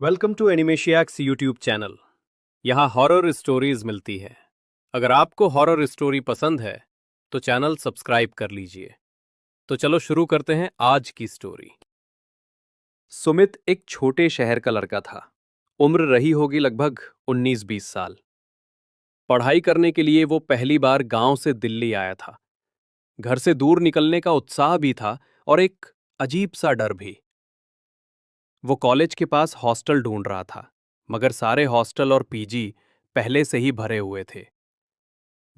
Welcome to एनिमेशियाक्स YouTube channel. यहाँ horror stories मिलती है। अगर आपको हॉरर स्टोरी पसंद है तो चैनल सब्सक्राइब कर लीजिए। तो चलो शुरू करते हैं आज की स्टोरी। सुमित एक छोटे शहर का लड़का था। उम्र रही होगी लगभग 19-20 साल। पढ़ाई करने के लिए वो पहली बार गांव से दिल्ली आया था। घर से दूर निकलने का उत्साह भी था और एक अजीब सा डर भी। वो कॉलेज के पास हॉस्टल ढूंढ रहा था, मगर सारे हॉस्टल और पीजी पहले से ही भरे हुए थे।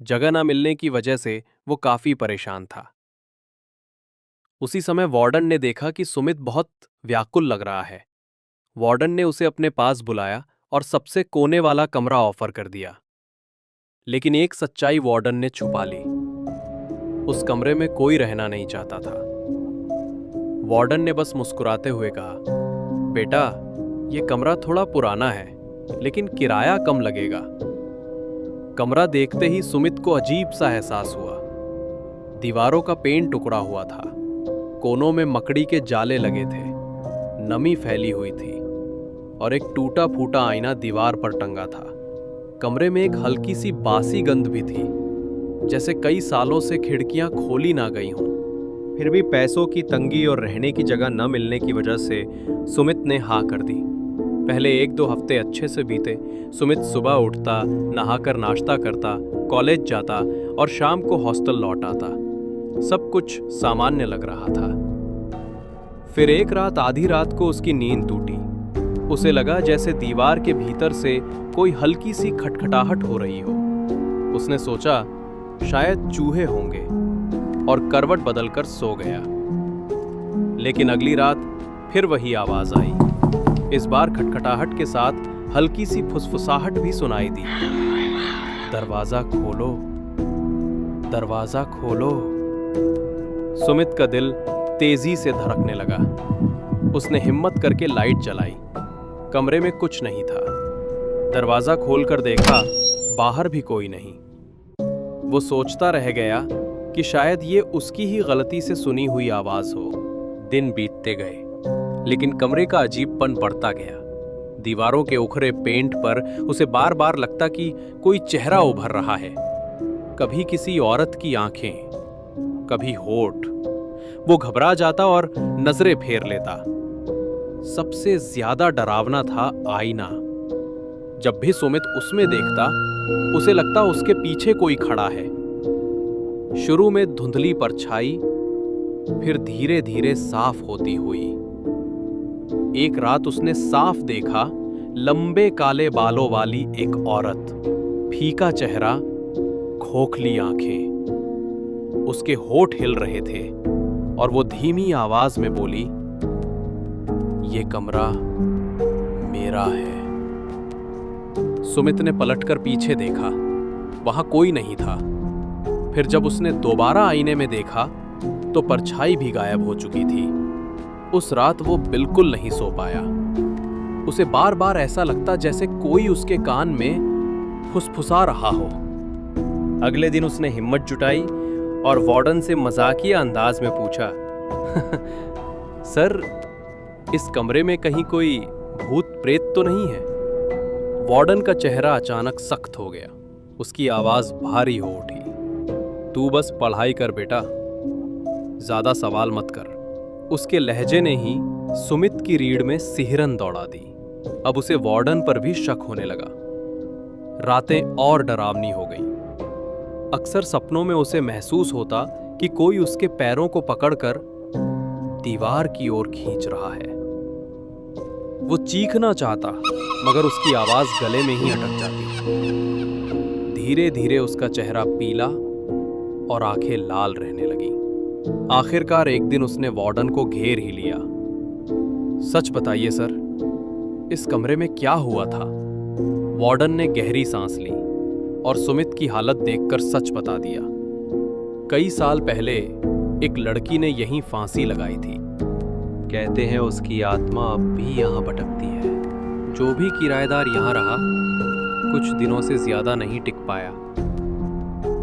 जगह न मिलने की वजह से वो काफी परेशान था। उसी समय वार्डन ने देखा कि सुमित बहुत व्याकुल लग रहा है। वार्डन ने उसे अपने पास बुलाया और सबसे कोने वाला कमरा ऑफर कर दिया। लेकिन एक सच्चाई वार्डन ने छुपा ली। उस कमरे में कोई रहना नहीं चाहता था। वार्डन ने बस मुस्कुराते हुए कहा, बेटा, ये कमरा थोड़ा पुराना है, लेकिन किराया कम लगेगा। कमरा देखते ही सुमित को अजीब सा एहसास हुआ। दीवारों का पेंट टुकड़ा हुआ था, कोनों में मकड़ी के जाले लगे थे, नमी फैली हुई थी और एक टूटा फूटा आईना दीवार पर टंगा था। कमरे में एक हल्की सी बासी गंध भी थी, जैसे कई सालों से खिड़कियां खोली ना गई हों। फिर भी पैसों की तंगी और रहने की जगह न मिलने की वजह से सुमित ने हाँ कर दी। पहले 1-2 हफ्ते अच्छे से बीते। सुमित सुबह उठता, नहाकर नाश्ता करता, कॉलेज जाता और शाम को हॉस्टल लौट आता। सब कुछ सामान्य लग रहा था। फिर एक रात आधी रात को उसकी नींद टूटी। उसे लगा जैसे दीवार के भीतर से कोई हल्की सी खटखटाहट हो रही हो। उसने सोचा शायद चूहे होंगे और करवट बदलकर सो गया। लेकिन अगली रात फिर वही आवाज आई। इस बार खटखटाहट के साथ हल्की सी फुसफुसाहट भी सुनाई दी। दरवाजा खोलो, दरवाजा खोलो। सुमित का दिल तेजी से धड़कने लगा। उसने हिम्मत करके लाइट जलाई। कमरे में कुछ नहीं था। दरवाजा खोलकर देखा, बाहर भी कोई नहीं। वो सोचता रह गया कि शायद ये उसकी ही गलती से सुनी हुई आवाज हो। दिन बीतते गए, लेकिन कमरे का अजीबपन बढ़ता गया। दीवारों के उखड़े पेंट पर उसे बार बार लगता कि कोई चेहरा उभर रहा है। कभी किसी औरत की आंखें, कभी होठ। वो घबरा जाता और नजरें फेर लेता। सबसे ज्यादा डरावना था आईना। जब भी सुमित उसमें देखता, उसे लगता उसके पीछे कोई खड़ा है। शुरू में धुंधली परछाई, फिर धीरे धीरे साफ होती हुई। एक रात उसने साफ देखा, लंबे काले बालों वाली एक औरत, फीका चेहरा, खोखली आंखें। उसके होठ हिल रहे थे और वो धीमी आवाज में बोली, ये कमरा मेरा है। सुमित ने पलटकर पीछे देखा, वहां कोई नहीं था। फिर जब उसने दोबारा आईने में देखा तो परछाई भी गायब हो चुकी थी। उस रात वो बिल्कुल नहीं सो पाया। उसे बार बार ऐसा लगता जैसे कोई उसके कान में फुसफुसा रहा हो। अगले दिन उसने हिम्मत जुटाई और वार्डन से मजाकिया अंदाज में पूछा, सर, इस कमरे में कहीं कोई भूत प्रेत तो नहीं है? वार्डन का चेहरा अचानक सख्त हो गया। उसकी आवाज भारी हो उठी। तू बस पढ़ाई कर बेटा, ज्यादा सवाल मत कर। उसके लहजे ने ही सुमित की रीढ़ में सिहरन दौड़ा दी। अब उसे वार्डन पर भी शक होने लगा। रातें और डरावनी हो गईं। अक्सर सपनों में उसे महसूस होता कि कोई उसके पैरों को पकड़कर दीवार की ओर खींच रहा है। वो चीखना चाहता, मगर उसकी आवाज गले में ही अटक जाती। धीरे धीरे उसका चेहरा पीला और आंखें लाल रहने लगी। आखिरकार एक दिन उसने वार्डन को घेर ही लिया। सच बताइए सर, इस कमरे में क्या हुआ था? वार्डन ने गहरी सांस ली और सुमित की हालत देखकर सच बता दिया। कई साल पहले एक लड़की ने यहीं फांसी लगाई थी। कहते हैं उसकी आत्मा अब भी यहाँ भटकती है। जो भी किराएदार यहाँ रहा, कुछ दिनों से ज्यादा नहीं टिक पाया।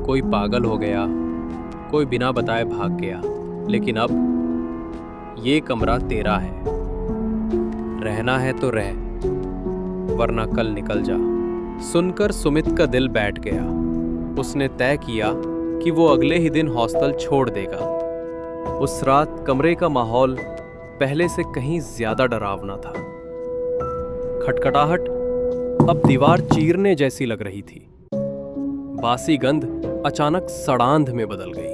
कोई पागल हो गया, कोई बिना बताए भाग गया। लेकिन अब ये कमरा तेरा है। रहना है तो रह, वरना कल निकल जा। सुनकर सुमित का दिल बैठ गया। उसने तय किया कि वो अगले ही दिन हॉस्टल छोड़ देगा। उस रात कमरे का माहौल पहले से कहीं ज्यादा डरावना था। खटखटाहट अब दीवार चीरने जैसी लग रही थी। बासी गंध अचानक सड़ांध में बदल गई।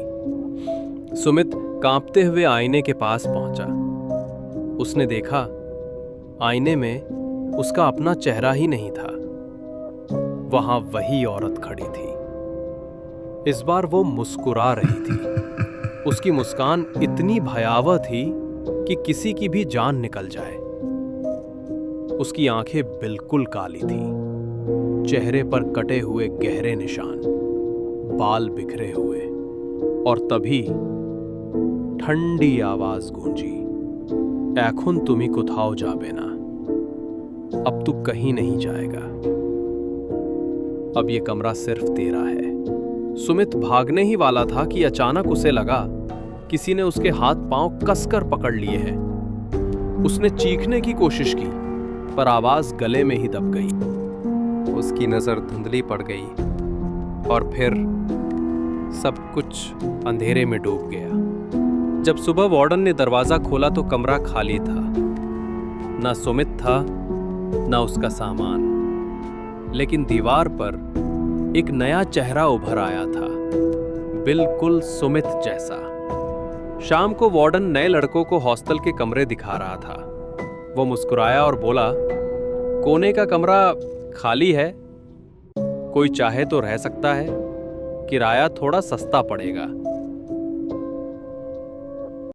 सुमित कांपते हुए आईने के पास पहुंचा। उसने देखा, आईने में उसका अपना चेहरा ही नहीं था। वहां वही औरत खड़ी थी। इस बार वो मुस्कुरा रही थी। उसकी मुस्कान इतनी भयावह थी कि किसी की भी जान निकल जाए। उसकी आंखें बिल्कुल काली थीं, चेहरे पर कटे हुए गहरे निशान, बाल बिखरे हुए। और तभी ठंडी आवाज गूंजी, "एखुन तुमी कोथाओ जाबे ना, अब तू कहीं नहीं जाएगा, अब ये कमरा सिर्फ तेरा है।" सुमित भागने ही वाला था कि अचानक उसे लगा किसी ने उसके हाथ पांव कसकर पकड़ लिए हैं। उसने चीखने की कोशिश की, पर आवाज गले में ही दब गई। उसकी नजर धुंधली पड़ गई और फिर सब कुछ अंधेरे में डूब गया। जब सुबह वार्डन ने दरवाजा खोला तो कमरा खाली था। ना सुमित था, ना उसका सामान, लेकिन दीवार पर एक नया चेहरा उभर आया था, बिल्कुल सुमित जैसा। शाम को वार्डन नए लड़कों को हॉस्टल के कमरे दिखा रहा था। वो मुस्कुराया और बोला, "कोने का कमरा खाली है, कोई चाहे तो रह सकता है, किराया थोड़ा सस्ता पड़ेगा।"